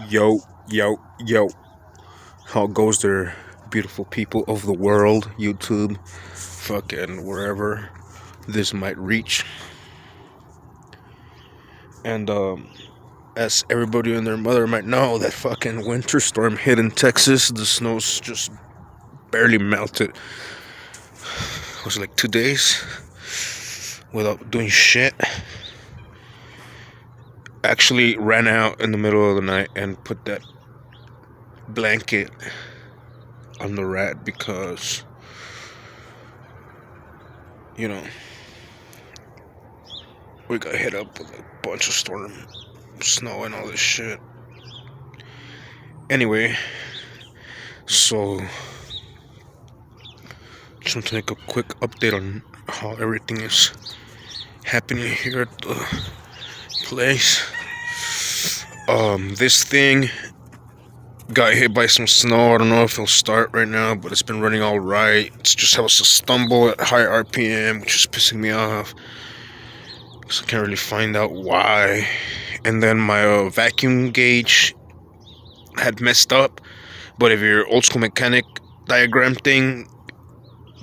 Yo, yo, yo. How goes there, beautiful people of the world, YouTube, fucking wherever this might reach? And as everybody and their mother might know, that fucking winter storm hit in Texas. The snow's just barely melted. It was like 2 days without doing shit. Actually ran out in the middle of the night and put that blanket on the rat because, you know, we got hit up with a bunch of storm snow and all this shit. Anyway, so just want to make a quick update on how everything is happening here at the place. This thing got hit by some snow. I don't know if it'll start right now, but it's been running all right. It's just helps to stumble at high RPM, which is pissing me off. So I can't really find out why. And then my vacuum gauge had messed up. But if your old school mechanic diagram thing,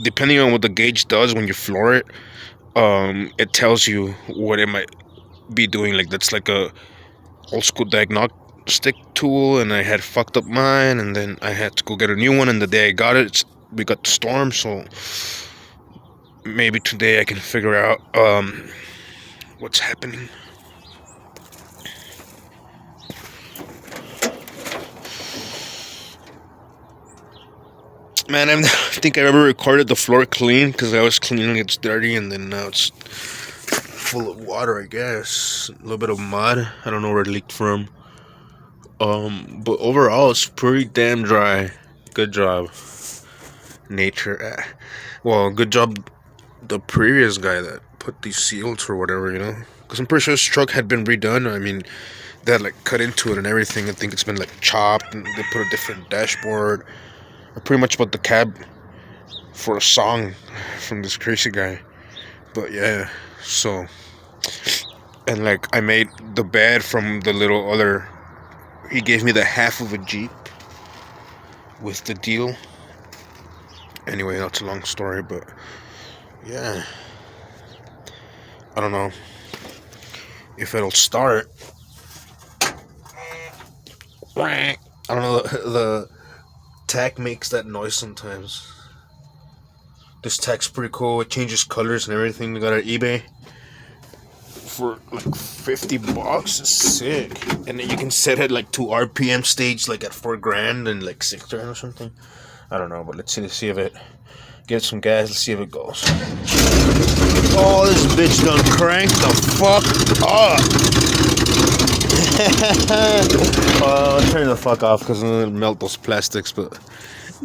depending on what the gauge does when you floor it, it tells you what it might be doing. Like that's like a old school diagnostic tool, and I had fucked up mine, and then I had to go get a new one. And the day I got it, we got the storm, so maybe today I can figure out what's happening. Man, I don't think I ever recorded the floor clean because I was cleaning it's dirty, and then now it's full of water, I guess. A little bit of mud. I don't know where it leaked from. But overall, it's pretty damn dry. Good job, nature. Well, good job, the previous guy that put these seals or whatever, Because I'm pretty sure this truck had been redone. I mean, they had like cut into it and everything. I think it's been like chopped, and they put a different dashboard. I pretty much bought the cab for a song from this crazy guy. But yeah, so. And like, I made the bed from the little other. He gave me the half of a Jeep with the deal. Anyway, that's a long story, but yeah. I don't know if it'll start. I don't know, the tack makes that noise sometimes. This tack's pretty cool. It changes colors and everything. We got it at eBay for like $50. It's sick. And then you can set it like to RPM stage, like at $4,000 and like $6,000 or something. I don't know, but let's see if it get some gas. Let's see if it goes. Oh, this bitch done cranked the fuck up. Turn the fuck off because it'll melt those plastics. But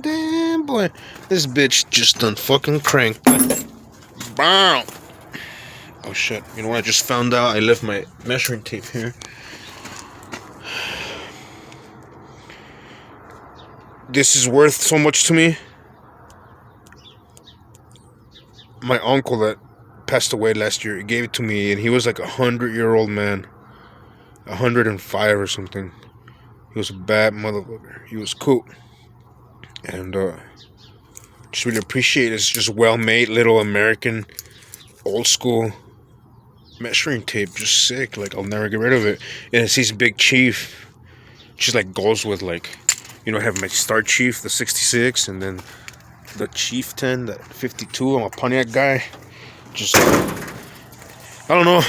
damn boy, this bitch just done fucking cranked. Bow. Oh shit, you know what I just found out? I left my measuring tape here. This is worth so much to me. My uncle that passed away last year, he gave it to me, and he was like 100-year-old man. 105 or something. He was a bad motherfucker. He was cool. And just really appreciate it. It's just well-made little American old school measuring tape. Just sick. Like, I'll never get rid of it. And it says Big Chief. Just like goes with like, I have my Star Chief, the 66, and then the Chieftain, the 52. I'm a Pontiac guy. Just, I don't know.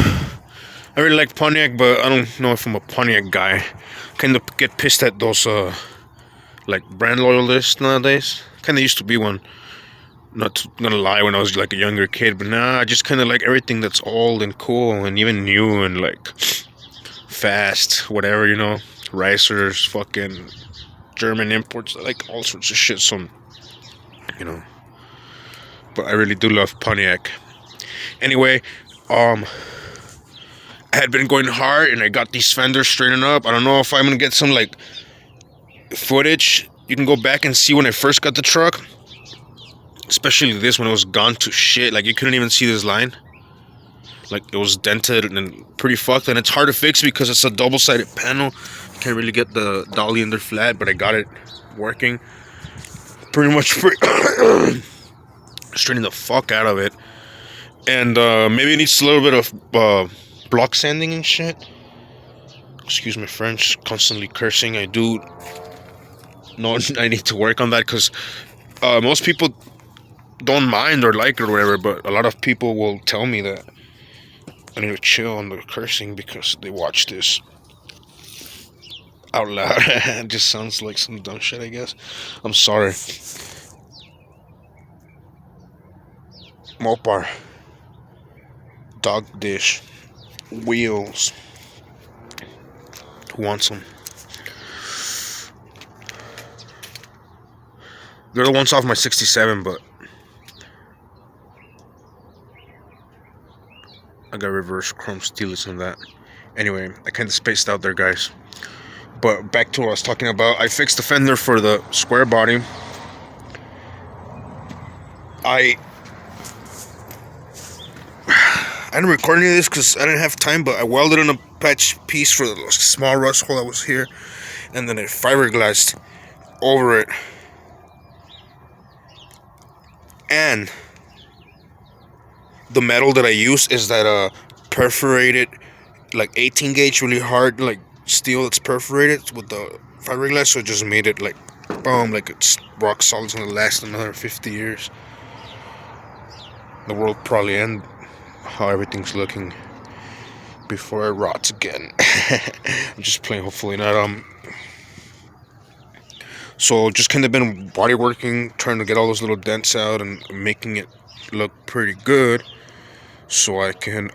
I really like Pontiac, but I don't know if I'm a Pontiac guy. Kind of get pissed at those, like, brand loyalists nowadays. Kind of used to be one. Not gonna lie, when I was like a younger kid, but now I just kind of like everything that's old and cool and even new and like fast, whatever, Ricers, fucking German imports, like all sorts of shit. So, but I really do love Pontiac. Anyway, I had been going hard and I got these fenders straightened up. I don't know if I'm gonna get some like footage. You can go back and see when I first got the truck, especially this when it was gone to shit. Like, you couldn't even see this line. Like, it was dented and pretty fucked, and it's hard to fix because it's a double-sided panel. Can't really get the dolly in there flat, but I got it working. Pretty much straining the fuck out of it. And maybe it needs a little bit of block sanding and shit. Excuse my French, constantly cursing. I do know I need to work on that, because most people don't mind or like it or whatever, but a lot of people will tell me that I need to chill on the cursing because they watch this out loud. It just sounds like some dumb shit, I guess. I'm sorry. Mopar. Dog dish. Wheels. Who wants them? They're the ones off my 67, but I got reverse chrome steelers on that. Anyway, I kind of spaced out there, guys. But back to what I was talking about. I fixed the fender for the square body. I didn't record any of this because I didn't have time, but I welded in a patch piece for the small rust hole that was here, and then I fiberglassed over it. And the metal that I use is that perforated, like 18 gauge, really hard, like steel that's perforated with the fiberglass, so it just made it like boom, like it's rock solid. It's gonna last another 50 years. The world probably end how everything's looking before it rots again. I'm just playing, hopefully not. So just kind of been body working, trying to get all those little dents out and making it look pretty good, so I can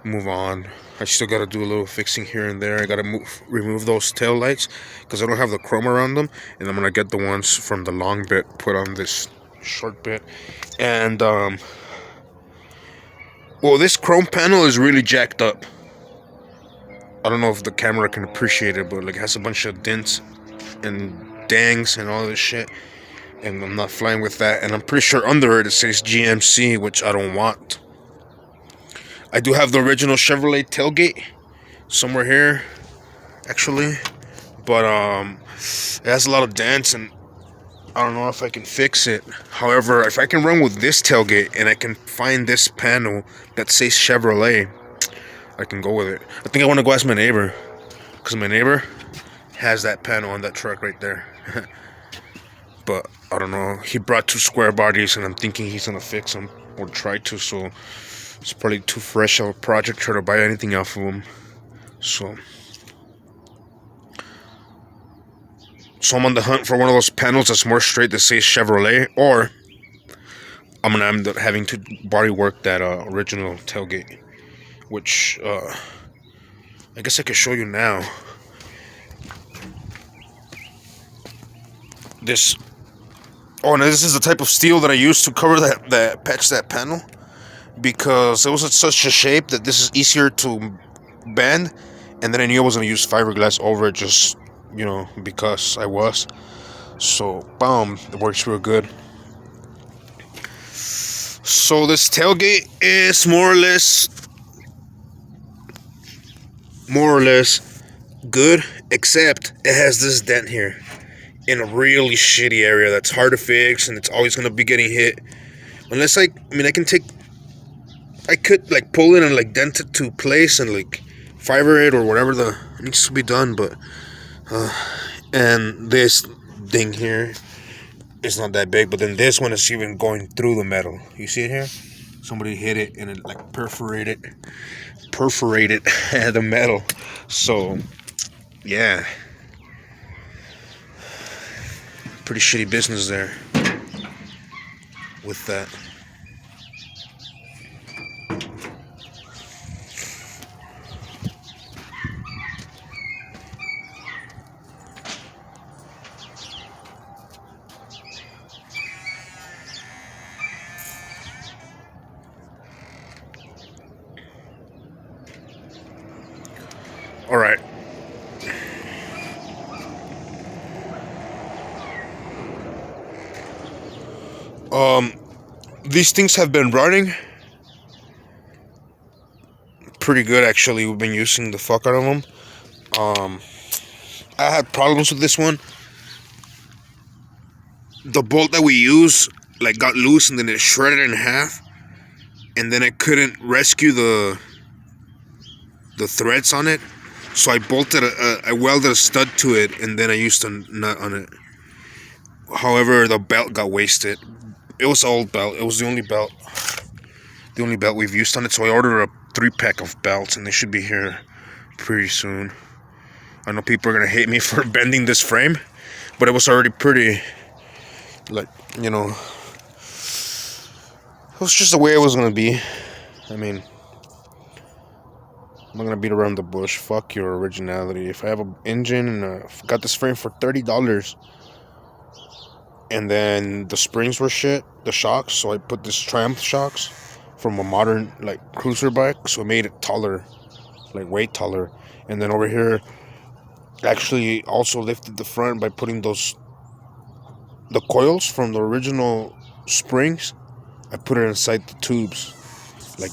move on. I still gotta do a little fixing here and there. I gotta remove those tail lights because I don't have the chrome around them, and I'm gonna get the ones from the long bit put on this short bit. And well, this chrome panel is really jacked up. I don't know if the camera can appreciate it, but like it has a bunch of dents and dangs and all this shit, and I'm not flying with that. And I'm pretty sure under it says GMC, which I don't want. I do have the original Chevrolet tailgate somewhere here, actually, but it has a lot of dents, and I don't know if I can fix it. However, if I can run with this tailgate and I can find this panel that says Chevrolet, I can go with it. I think I want to go ask my neighbor, because my neighbor has that panel on that truck right there. But I don't know. He brought 2 square bodies, and I'm thinking he's gonna fix them or try to. So it's probably too fresh of a project try to buy anything off of him. So I'm on the hunt for one of those panels that's more straight that says Chevrolet, or I'm gonna end up having to body work that original tailgate, which I guess I could show you now. This is the type of steel that I used to cover that patch that panel, because it was in such a shape that this is easier to bend, and then I knew I was gonna use fiberglass over it, just, you know, because I was. So boom, it works real good. So this tailgate is more or less good, except it has this dent here in a really shitty area that's hard to fix, and it's always gonna be getting hit. Unless I could like pull it and like dent it to place and like fiber it or whatever the needs to be done, but and this thing here is not that big, but then this one is even going through the metal. You see it here? Somebody hit it and it like perforated the metal. So yeah, pretty shitty business there with that. All right. These things have been running pretty good, actually. We've been using the fuck out of them, Um, I had problems with this one. The bolt that we use like got loose and then it shredded in half, and then I couldn't rescue the threads on it. So I I welded a stud to it, and then I used a nut on it. However, the belt got wasted. It was an old belt. It was the only belt we've used on it. So I ordered a 3-pack of belts, and they should be here pretty soon. I know people are gonna hate me for bending this frame, but it was already pretty, like, you know, it was just the way it was gonna be. I mean, I'm not gonna beat around the bush. Fuck your originality. If I have an engine and got this frame for $30, and then the springs were shit, the shocks, so I put this Triumph shocks from a modern like cruiser bike, so it made it taller, like way taller. And then over here, actually also lifted the front by putting the coils from the original springs. I put it inside the tubes, like,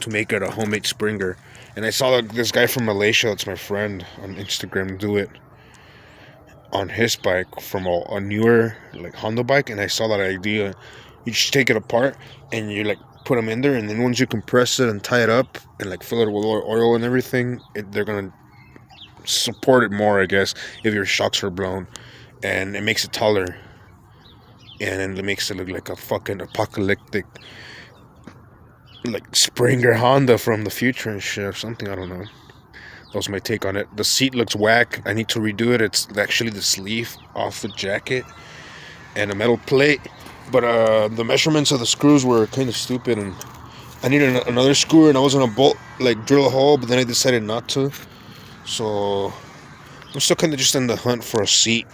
to make it a homemade springer. And I saw this guy from Malaysia, that's my friend on Instagram, do it on his bike from a newer like Honda bike, and I saw that idea. You just take it apart and you like put them in there, and then once you compress it and tie it up and like fill it with oil and everything, they're gonna support it more, I guess, if your shocks are blown, and it makes it taller, and then it makes it look like a fucking apocalyptic like Springer Honda from the future and shit or something. I don't know. That was my take on it. The seat looks whack. I need to redo it. It's actually the sleeve off the jacket and a metal plate. But the measurements of the screws were kind of stupid, and I needed another screw, and I was gonna drill a hole, but then I decided not to. So I'm still kind of just in the hunt for a seat